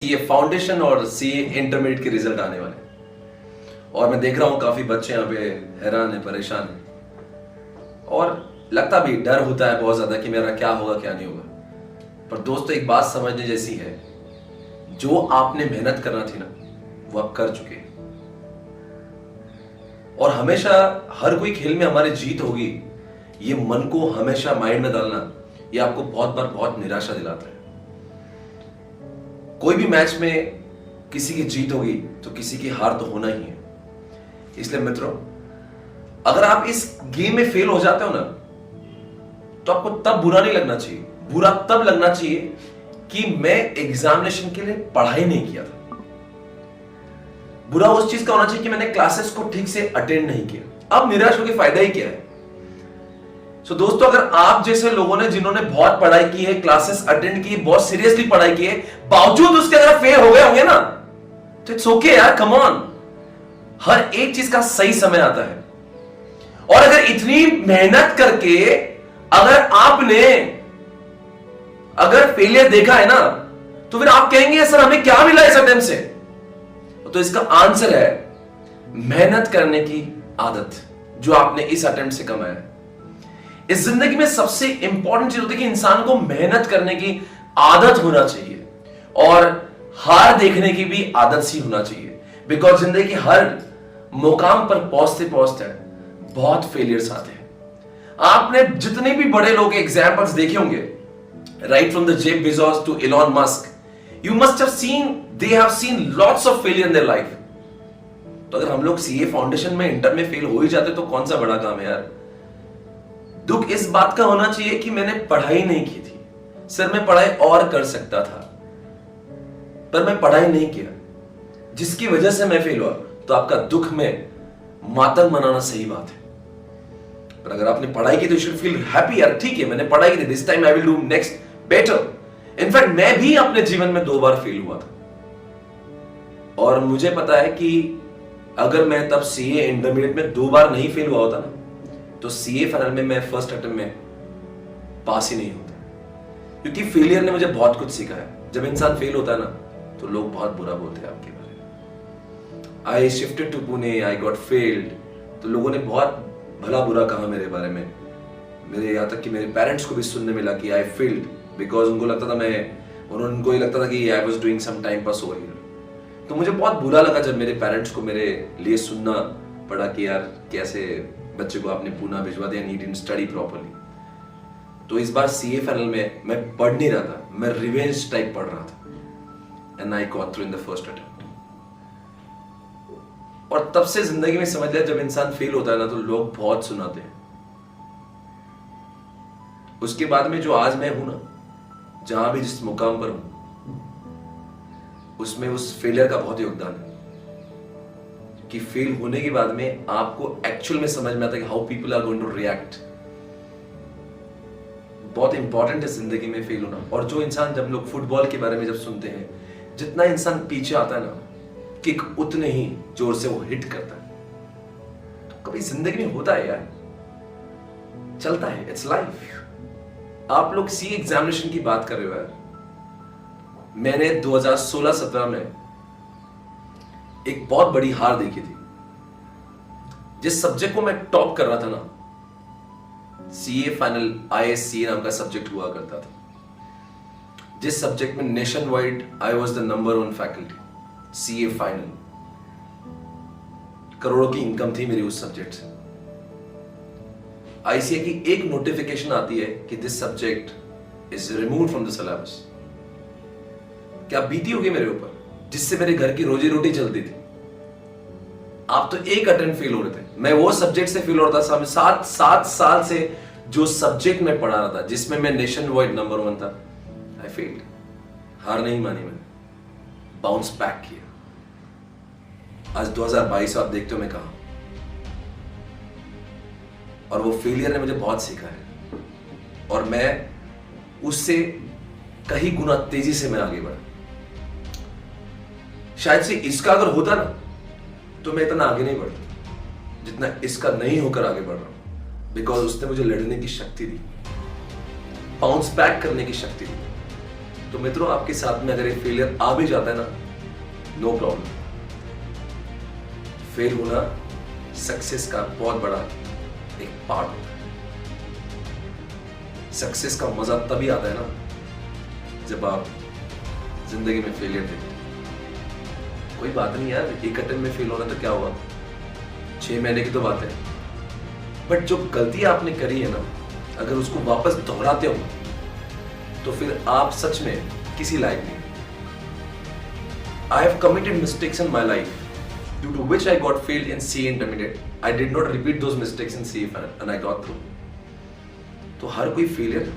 ये फाउंडेशन और CA intermediate के रिजल्ट आने वाले हैं और मैं देख रहा हूं काफी बच्चे यहाँ पे हैरान है, परेशान है और लगता भी डर होता है बहुत ज्यादा कि मेरा क्या होगा क्या नहीं होगा। पर दोस्तों एक बात समझने जैसी है, जो आपने मेहनत करना थी ना वो आप कर चुके और हमेशा हर कोई खेल में हमारी जीत होगी, ये मन को हमेशा माइंड में डालना ये आपको बहुत बार बहुत निराशा दिलाता है। कोई भी मैच में किसी की जीत होगी तो किसी की हार तो होना ही है। इसलिए मित्रों, अगर आप इस गेम में फेल हो जाते हो ना तो आपको तब बुरा नहीं लगना चाहिए, बुरा तब लगना चाहिए कि मैं एग्जामिनेशन के लिए पढ़ाई नहीं किया था। बुरा उस चीज का होना चाहिए कि मैंने क्लासेस को ठीक से अटेंड नहीं किया। अब निराश होकर फायदा ही क्या है। सो दोस्तों, अगर आप जैसे लोगों ने जिन्होंने बहुत पढ़ाई की है, क्लासेस अटेंड की, बहुत सीरियसली पढ़ाई की है, बावजूद उसके अगर फेल हो गए होंगे ना तो इट्स ओके यार, कम ऑन। हर एक चीज का सही समय आता है और अगर इतनी मेहनत करके अगर फेलियर देखा है ना तो फिर आप कहेंगे सर हमें क्या मिला इस अटेम्प्ट से। तो इसका आंसर है मेहनत करने की आदत जो आपने इस अटेम्प्ट से कमाया है। इस जिंदगी में सबसे इंपॉर्टेंट चीज होती है कि इंसान को मेहनत करने की आदत होना चाहिए और हार देखने की भी आदत सी होना चाहिए। बिकॉज जिंदगी की हर मुकाम पर पहुंचते पहुंचते बहुत फेलियर्स आते हैं। आपने जितने भी बड़े लोग एग्जाम्पल्स देखे होंगे, right from the Jeff Bezos to Elon Musk, you must have seen they have seen lots of failure in their life. तो अगर हम लोग सीए फाउंडेशन में इंटर में फेल हो ही जाते तो कौन सा बड़ा काम है यार। दुख इस बात का होना चाहिए कि मैंने पढ़ाई नहीं की थी, सर मैं पढ़ाई और कर सकता था पर मैं पढ़ाई नहीं किया जिसकी वजह से मैं फेल हुआ। तो आपका दुख में मातम मनाना सही बात है। पर अगर आपने पढ़ाई की तो यू शुड फील हैप्पी यार, ठीक है मैंने पढ़ाई की, this time I will do next better. In fact मैं भी अपने जीवन में 2 बार फेल हुआ था और मुझे पता है कि अगर मैं तब सीए इंटरमीडिएट में 2 बार नहीं फेल हुआ होता ना तो सीए फाइनल में मैं फर्स्ट अटेम्प्ट में पास ही नहीं होता। क्योंकि फेलियर ने मुझे बहुत कुछ सिखाया है। जब इंसान फेल होता है ना तो लोग बहुत बुरा बोलते हैं आपके बारे में। I shifted to Pune, I got failed, तो लोगों ने बहुत भला बुरा कहा मेरे बारे में। मेरे यहाँ तक कि मेरे पेरेंट्स को भी सुनने मिला कि आई फेल्ड बिकॉज उनको लगता था उनको ये लगता था कि I was doing some time pass over here. तो मुझे बहुत बुरा लगा जब मेरे पेरेंट्स को मेरे लिए सुनना पड़ा कि यार कैसे बच्चे को आपने पुणे भिजवा दिया, ही डिडंट स्टडी प्रॉपर्ली। तो इस बार सीए फाइनल में मैं पढ़ नहीं रहा था, मैं रिवेंज टाइप पढ़ रहा था and I got through in the first attempt. और तब से जिंदगी में समझ लिया जब इंसान फेल होता है ना तो लोग बहुत सुनाते हैं। उसके बाद में जो आज मैं हूं ना, जहां भी जिस मुकाम पर हूं, उसमें उस फेलियर का बहुत योगदान है कि फेल होने के बाद में आपको एक्चुअल में समझ में आता है कि how people are going to react. बहुत इंपॉर्टेंट है जिंदगी में फेल होना। और जो इंसान, जब लोग फुटबॉल के बारे में जब सुनते हैं, जितना इंसान पीछे आता है ना किक उतने ही जोर से वो हिट करता है। तो कभी जिंदगी में होता है यार, चलता है, इट्स लाइफ। आप लोग सी एग्जामिनेशन की बात कर रहे हो यार, मैंने 2016-17 में एक बहुत बड़ी हार देखी थी। जिस सब्जेक्ट को मैं टॉप कर रहा था ना, सीए फाइनल आईएससी नाम का सब्जेक्ट हुआ करता था, जिस सब्जेक्ट में nation wide I was the number 1 faculty, CA final, करोड़ों की इनकम थी मेरी उस सब्जेक्ट से। आईसीए की एक नोटिफिकेशन आती है कि this subject is removed from the syllabus. क्या बीती होगी मेरे ऊपर, जिससे मेरे घर की रोजी रोटी चलती थी। आप तो एक अटेम्प्ट फेल हो रहे थे, मैं वो सब्जेक्ट से फेल हो रहा था। 7 साल से जो सब्जेक्ट में पढ़ा रहा था, जिसमें मैं नेशन वाइड नंबर 1 था, आई फेल्ड। हार नहीं मानी मैंने, बाउंस बैक किया। आज 2022 आप देखते हो मैं कहां, और वो फेलियर ने मुझे बहुत सीखा है और मैं उससे कहीं गुना तेजी से मैं आगे बढ़ा। शायद से इसका अगर होता ना तो मैं इतना आगे नहीं बढ़ता जितना इसका नहीं होकर आगे बढ़ रहा हूं। बिकॉज उसने मुझे लड़ने की शक्ति दी, बाउंस बैक करने की शक्ति दी। तो मित्रों, आपके साथ में अगर ये फेलियर आ भी जाता है ना, नो प्रॉब्लम। फेल होना सक्सेस का बहुत बड़ा एक पार्ट होता है। सक्सेस का मजा तभी आता है ना जब आप जिंदगी में फेलियर देखते हैं। कोई बात नहीं यार, एक अटेम्प्ट में फेल होना तो क्या हुआ, 6 महीने की तो बात है। बट जो गलती आपने करी है ना, अगर उसको वापस दोहराते हो तो फिर आप सच में किसी लायक नहीं। I have committed mistakes in my life due to which I got failed in CA Intermediate. I did not repeat those mistakes in CA Final and I got through. तो हर कोई फेलियर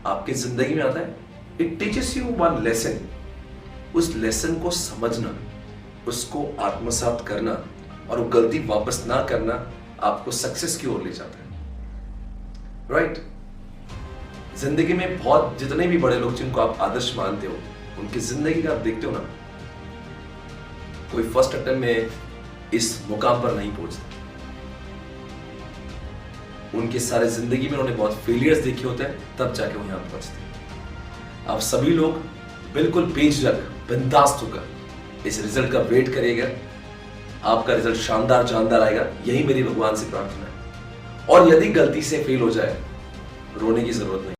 आपकी जिंदगी में आता है। It teaches you one lesson. उस lesson को समझना, उसको आत्मसात करना और वो गलती वापस ना करना आपको सक्सेस की ओर ले जाता है। राइट? जिंदगी में बहुत जितने भी बड़े लोग जिनको आप आदर्श मानते हो, उनकी जिंदगी का आप देखते हो ना, कोई फर्स्ट अटेम्प्ट में इस मुकाम पर नहीं पहुंचता। उनके सारे जिंदगी में उन्होंने बहुत फेलियर्स देखे होते हैं, तब जाके वो यहां पहुंचते हैं। आप सभी लोग बिल्कुल बेझिझक, बिंदास होकर इस रिजल्ट का वेट करिएगा। आपका रिजल्ट शानदार जानदार आएगा, यही मेरी भगवान से प्रार्थना है। और यदि गलती से फेल हो जाए, रोने की जरूरत नहीं।